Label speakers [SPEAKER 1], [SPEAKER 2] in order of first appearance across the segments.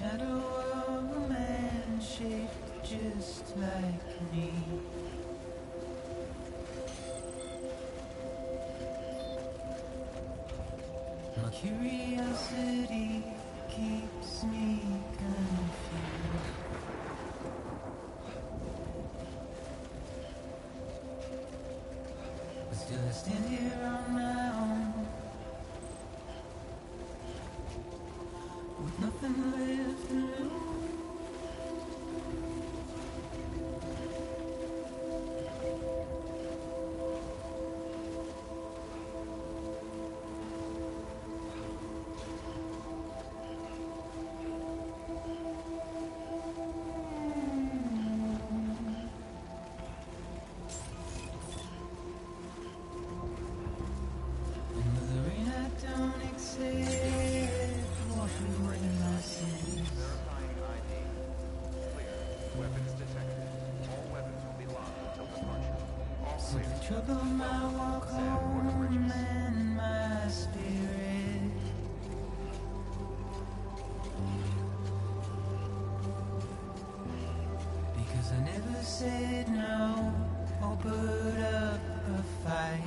[SPEAKER 1] shadow of a man shaped just like me. My curiosity keeps me confused. But still I stand here on my own, with nothing left to lose. Trouble my walk home and my spirit, because I never said no or put up a fight.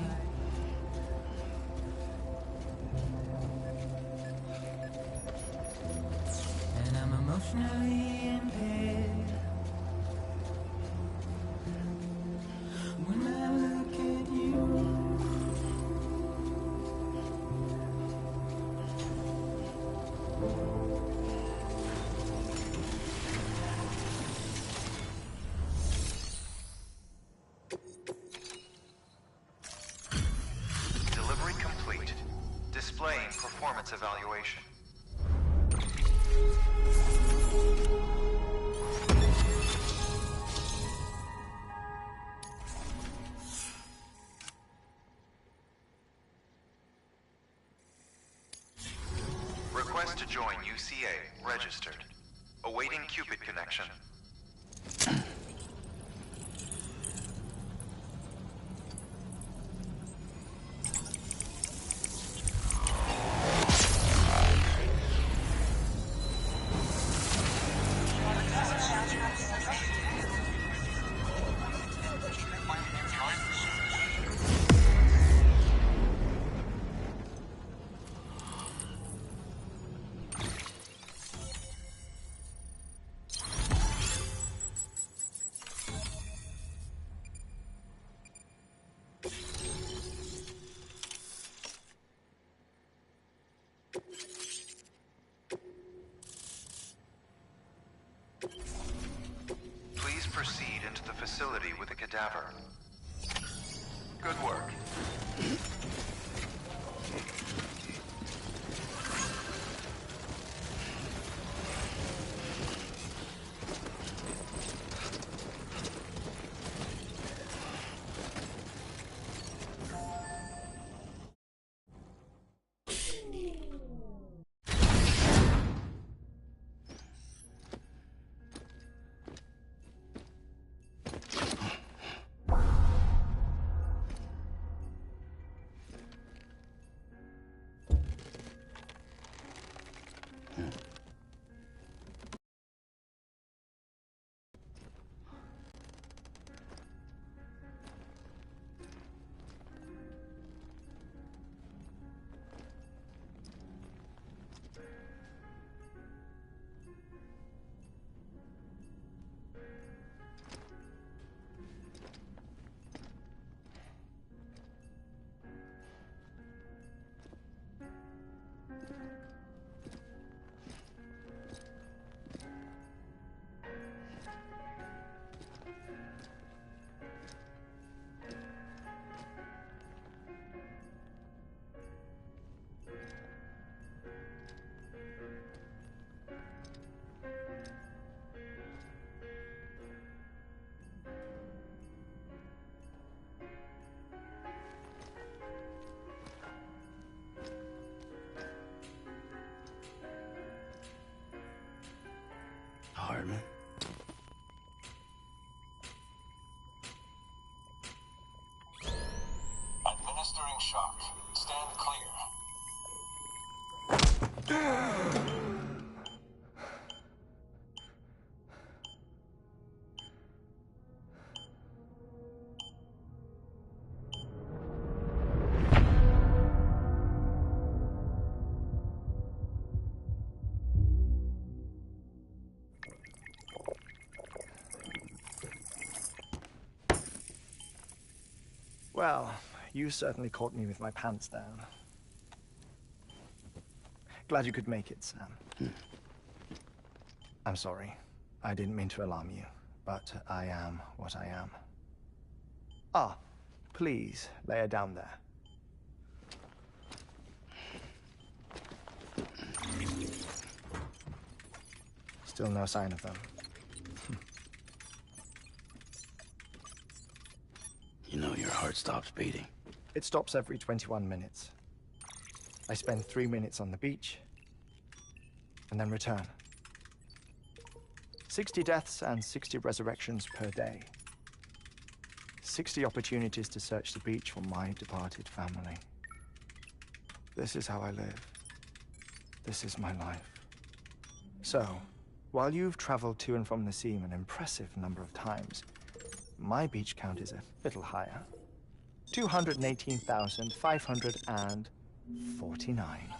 [SPEAKER 1] And I'm emotionally impaired. When I look at you,
[SPEAKER 2] delivery complete. Displaying performance evaluation. Request to join UCA. Registered. Awaiting Cupid connection. Please proceed into the facility with a cadaver. Good work.
[SPEAKER 3] Hartman.
[SPEAKER 4] Administering shock. Stand clear.
[SPEAKER 3] Well, you certainly caught me with my pants down. Glad you could make it, Sam. I'm sorry. I didn't mean to alarm you, but I am what I am. Ah, please, lay her down there. Still no sign of them.
[SPEAKER 5] You know your heart stops beating.
[SPEAKER 3] It stops every 21 minutes. I spend 3 minutes on the beach, and then return. 60 deaths and 60 resurrections per day. 60 opportunities to search the beach for my departed family. This is how I live. This is my life. So, while you've traveled to and from the scene an impressive number of times, my beach count is a little higher. 218,549.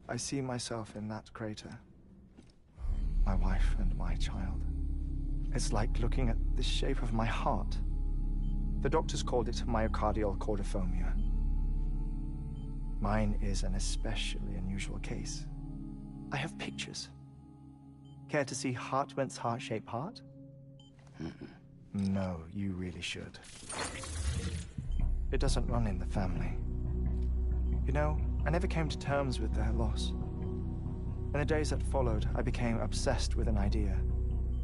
[SPEAKER 3] I see myself in that crater. My wife and my child. It's like looking at the shape of my heart. The doctors called it myocardial cordiformia. Mine is an especially unusual case. I have pictures. Care to see Hartmann's heart-shaped heart? No, you really should. It doesn't run in the family. You know, I never came to terms with their loss. In the days that followed, I became obsessed with an idea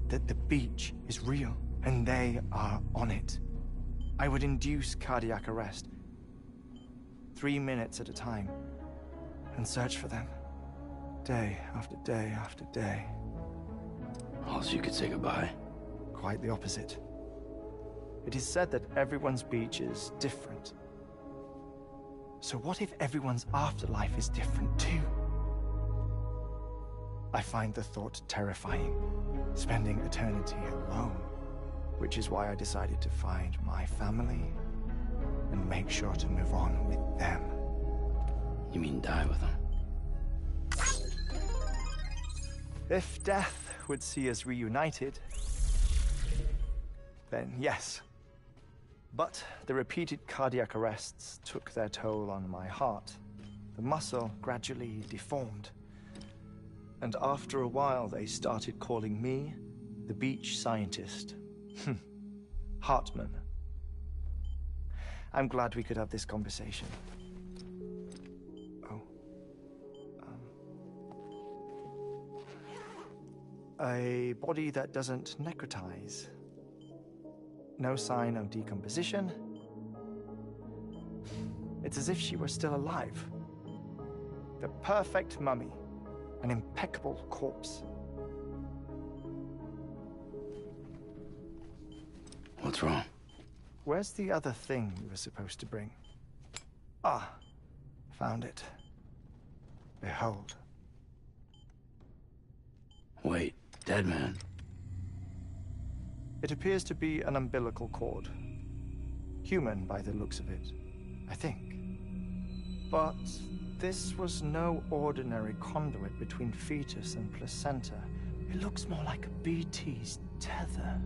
[SPEAKER 3] that the beach is real, and they are on it. I would induce cardiac arrest, 3 minutes at a time, and search for them, day after day after day.
[SPEAKER 5] Also, you could say goodbye.
[SPEAKER 3] Quite the opposite. It is said that everyone's beach is different. So what if everyone's afterlife is different too? I find the thought terrifying, spending eternity alone, which is why I decided to find my family and make sure to move on with them.
[SPEAKER 5] You mean die with them?
[SPEAKER 3] If death would see us reunited, then yes. But the repeated cardiac arrests took their toll on my heart. The muscle gradually deformed. And after a while, they started calling me the beach scientist. Hartmann. I'm glad we could have this conversation. Oh. A body that doesn't necrotize. No sign of decomposition. It's as if she were still alive. The perfect mummy. An impeccable corpse.
[SPEAKER 5] What's wrong?
[SPEAKER 3] Where's the other thing you were supposed to bring? Ah, found it. Behold.
[SPEAKER 5] Wait, dead man?
[SPEAKER 3] It appears to be an umbilical cord. Human by the looks of it, I think. But this was no ordinary conduit between fetus and placenta. It looks more like a BT's tether.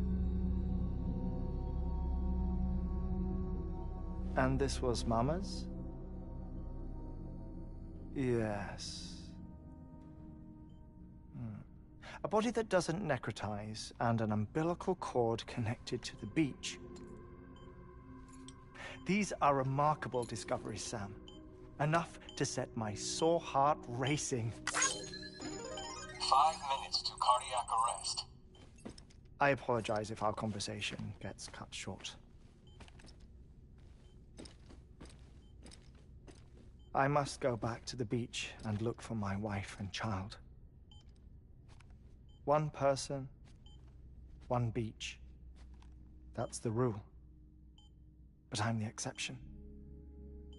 [SPEAKER 3] And this was Mama's? Yes. A body that doesn't necrotize, and an umbilical cord connected to the beach. These are remarkable discoveries, Sam. Enough to set my sore heart racing.
[SPEAKER 4] 5 minutes to cardiac arrest.
[SPEAKER 3] I apologize if our conversation gets cut short. I must go back to the beach and look for my wife and child. One person, one beach. That's the rule. But I'm the exception.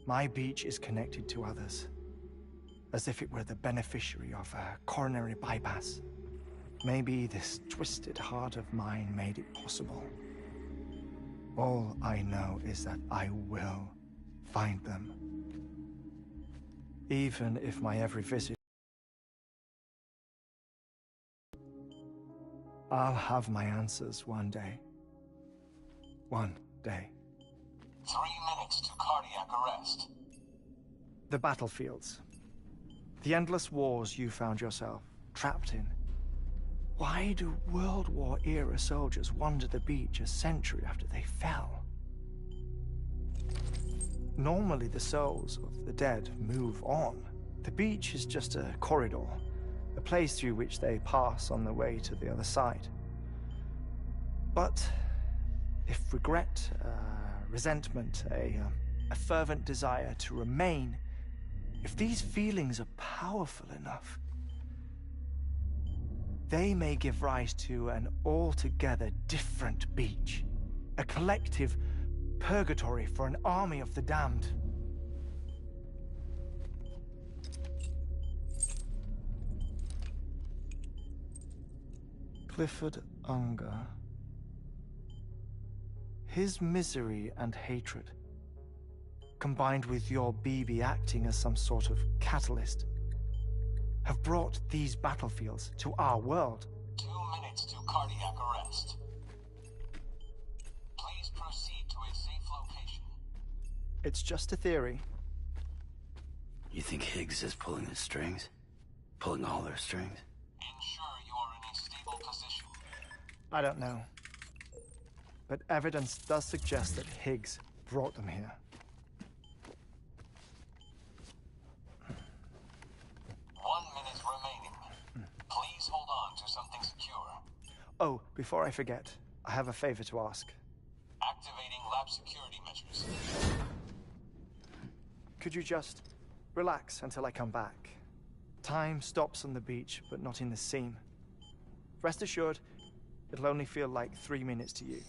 [SPEAKER 3] My beach is connected to others, as if it were the beneficiary of a coronary bypass. Maybe this twisted heart of mine made it possible. All I know is that I will find them. even if my every visit... I'll have my answers one day. One day.
[SPEAKER 4] 3 minutes to cardiac arrest.
[SPEAKER 3] The battlefields. The endless wars you found yourself trapped in. Why do World War-era soldiers wander the beach a century after they fell? Normally the souls of the dead move on. The beach is just a corridor, a place through which they pass on the way to the other side. But if regret, resentment, a fervent desire to remain, if these feelings are powerful enough, they may give rise to an altogether different beach, a collective purgatory for an army of the damned. Clifford Unger. His misery and hatred, combined with your BB acting as some sort of catalyst, have brought these battlefields to our world.
[SPEAKER 4] 2 minutes to cardiac arrest. Please proceed to a safe location.
[SPEAKER 3] It's just a theory.
[SPEAKER 5] You think Higgs is pulling the strings? Pulling all their strings?
[SPEAKER 4] Ensure you are in a stable position.
[SPEAKER 3] I don't know. But evidence does suggest that Higgs brought them here.
[SPEAKER 4] 1 minute remaining. Please hold on to something secure.
[SPEAKER 3] Oh, before I forget, I have a favor to ask.
[SPEAKER 4] Activating lab security measures.
[SPEAKER 3] Could you just relax until I come back? Time stops on the beach, but not in the scene. Rest assured, it'll only feel like 3 minutes to you.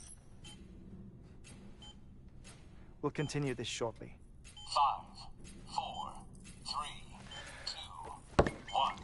[SPEAKER 3] We'll continue this shortly.
[SPEAKER 4] 5, 4, 3, 2, 1.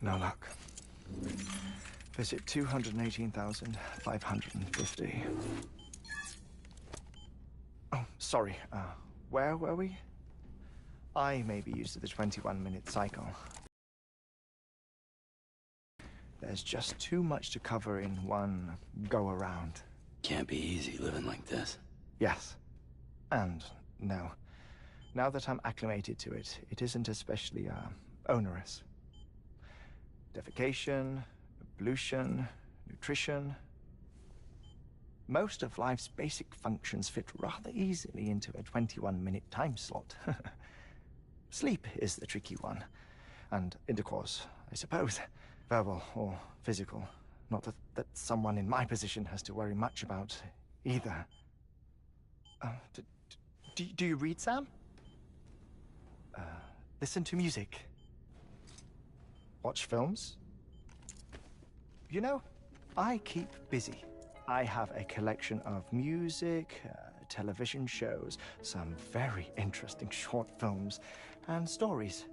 [SPEAKER 3] No luck. Visit 218,550. Oh, sorry. Where were we? I may be used to the 21-minute cycle. There's just too much to cover in one go-around.
[SPEAKER 5] Can't be easy living like this.
[SPEAKER 3] Yes. And no. Now that I'm acclimated to it, it isn't especially, onerous. Defecation, pollution, nutrition. Most of life's basic functions fit rather easily into a 21-minute time slot. Sleep is the tricky one. And intercourse, I suppose. Verbal or physical. Not that someone in my position has to worry much about either. Do you read, Sam? Listen to music. Watch films? You know, I keep busy. I have a collection of music, television shows, some very interesting short films, and stories.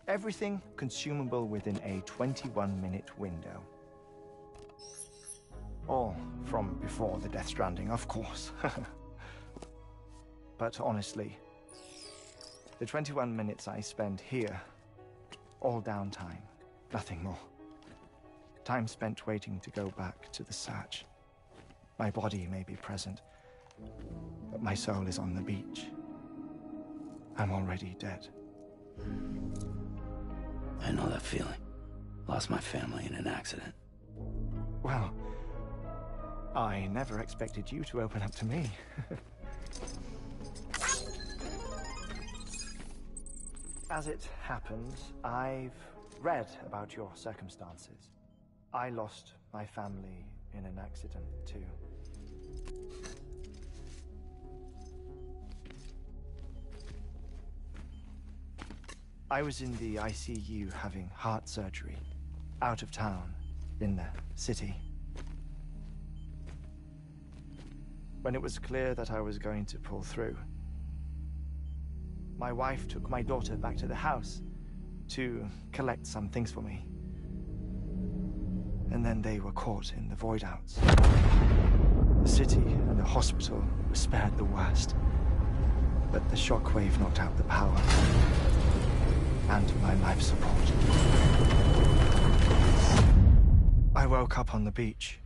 [SPEAKER 3] Everything consumable within a 21-minute window. All from before the Death Stranding, of course. But honestly, the 21 minutes I spend here, all downtime, nothing more. Time spent waiting to go back to the search. My body may be present, but my soul is on the beach. I'm already dead.
[SPEAKER 5] I know that feeling. Lost my family in an accident.
[SPEAKER 3] Well, I never expected you to open up to me. As it happens, I've read about your circumstances. I lost my family in an accident, too. I was in the ICU having heart surgery, out of town, in the city. When it was clear that I was going to pull through, my wife took my daughter back to the house to collect some things for me. And then they were caught in the void outs. The city and the hospital were spared the worst, but the shockwave knocked out the power and my life support. I woke up on the beach.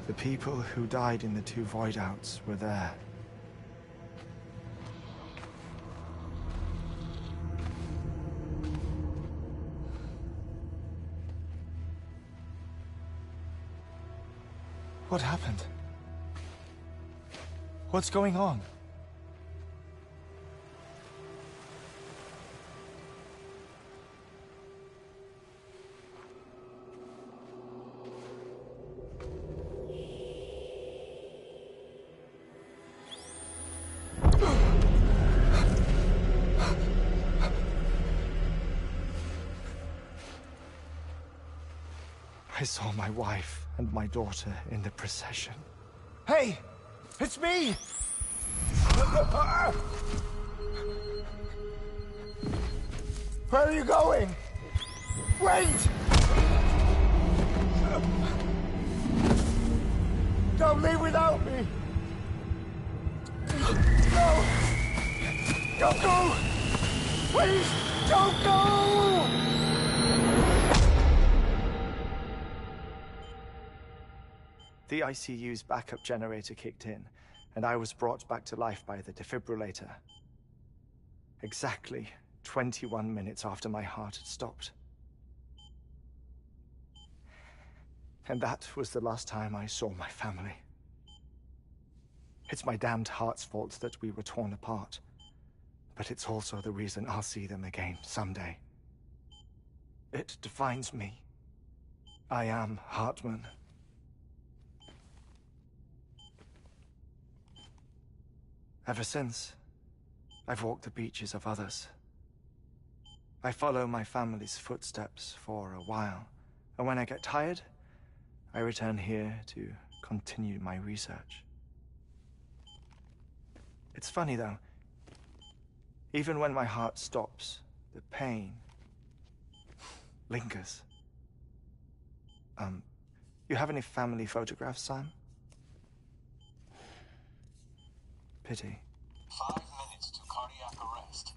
[SPEAKER 3] The people who died in the 2 void outs were there. What happened? What's going on? I saw my wife and my daughter in the procession. Hey! It's me! Where are you going? Wait! Don't leave without me! No! Don't go! Please, don't go! The ICU's backup generator kicked in, and I was brought back to life by the defibrillator. Exactly 21 minutes after my heart had stopped. And that was the last time I saw my family. It's my damned heart's fault that we were torn apart, but it's also the reason I'll see them again someday. It defines me. I am Hartman. Ever since, I've walked the beaches of others, I follow my family's footsteps for a while, and when I get tired, I return here to continue my research. It's funny, though. Even when my heart stops, the pain lingers. You have any family photographs, Sam? Pity.
[SPEAKER 4] 5 minutes to cardiac arrest.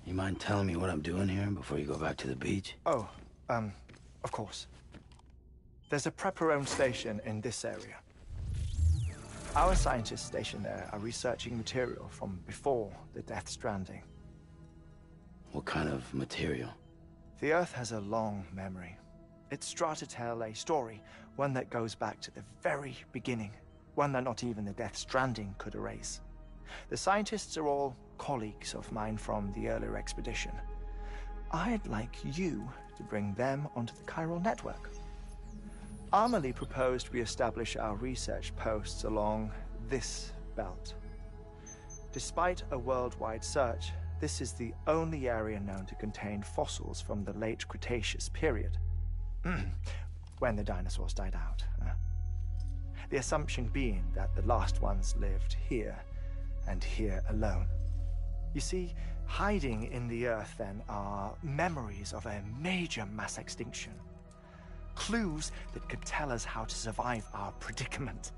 [SPEAKER 5] You mind telling me what I'm doing here before you go back to the beach?
[SPEAKER 3] Oh, of course. There's a prep-owned station in this area. Our scientists stationed there are researching material from before the Death Stranding.
[SPEAKER 5] What kind of material?
[SPEAKER 3] The Earth has a long memory. It's tried to tell a story, one that goes back to the very beginning, one that not even the Death Stranding could erase. The scientists are all colleagues of mine from the earlier expedition. I'd like you to bring them onto the chiral network. Amelie proposed we establish our research posts along this belt. Despite a worldwide search, this is the only area known to contain fossils from the late Cretaceous period, when the dinosaurs died out. The assumption being that the last ones lived here, and here alone. You see, hiding in the Earth, then, are memories of a major mass extinction. Clues that could tell us how to survive our predicament.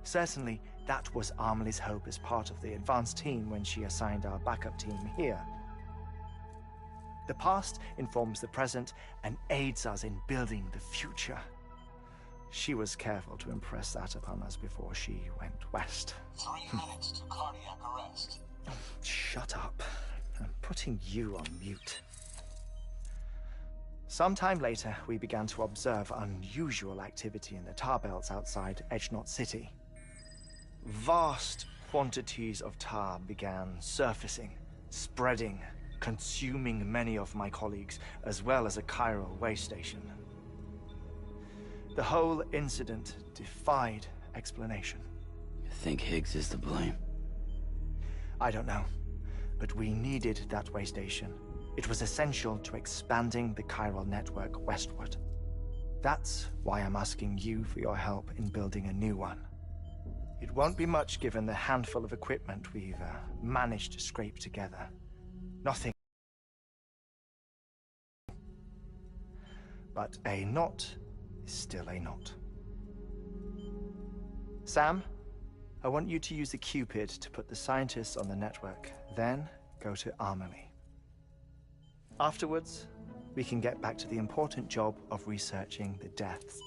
[SPEAKER 3] Certainly, that was Amelie's hope as part of the advanced team when she assigned our backup team here. The past informs the present and aids us in building the future. She was careful to impress that upon us before she went west.
[SPEAKER 4] 3 minutes to cardiac arrest.
[SPEAKER 3] Shut up. I'm putting you on mute. Sometime later, we began to observe unusual activity in the tar belts outside Edgenot City. Vast quantities of tar began surfacing, spreading, consuming many of my colleagues, as well as a chiral way station. The whole incident defied explanation.
[SPEAKER 5] You think Higgs is to blame?
[SPEAKER 3] I don't know, but we needed that way station. It was essential to expanding the chiral network westward. That's why I'm asking you for your help in building a new one. It won't be much given the handful of equipment we've managed to scrape together. Nothing. But a knot is still a knot. Sam, I want you to use the Cupid to put the scientists on the network, then go to Amelie. Afterwards, we can get back to the important job of researching the deaths.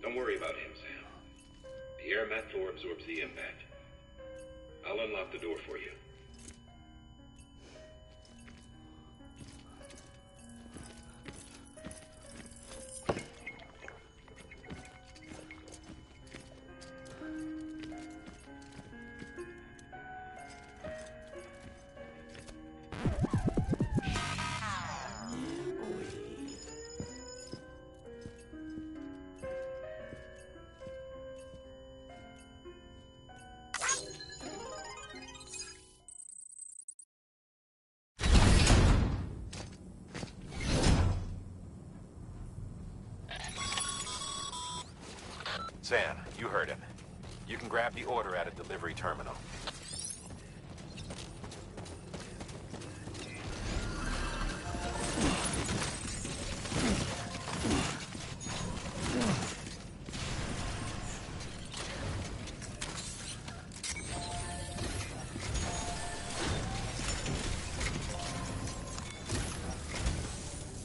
[SPEAKER 6] Don't worry about him, Sam. The air mat floor absorbs the impact. I'll unlock the door for you.
[SPEAKER 7] San, you heard him. You can grab the order at a delivery terminal.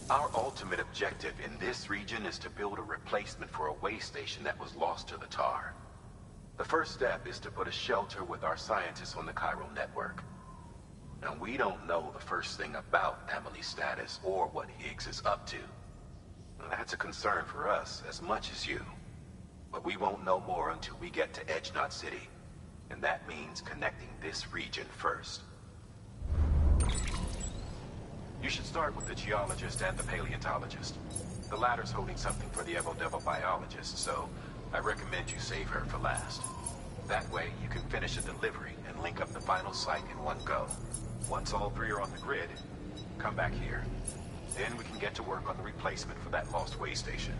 [SPEAKER 7] Our ultimate objective in this region is to build a replacement for a way station that was lost to the tar. The first step is to put a shelter with our scientists on the chiral network. Now, we don't know the first thing about Amelie's status or what Higgs is up to. That's a concern for us as much as you. But we won't know more until we get to Edgenot City. And that means connecting this region first. You should start with the geologist and the paleontologist. The latter's holding something for the Evo Devil biologist, so I recommend you save her for last. That way, you can finish a delivery and link up the final site in one go. Once all three are on the grid, come back here. Then we can get to work on the replacement for that lost way station.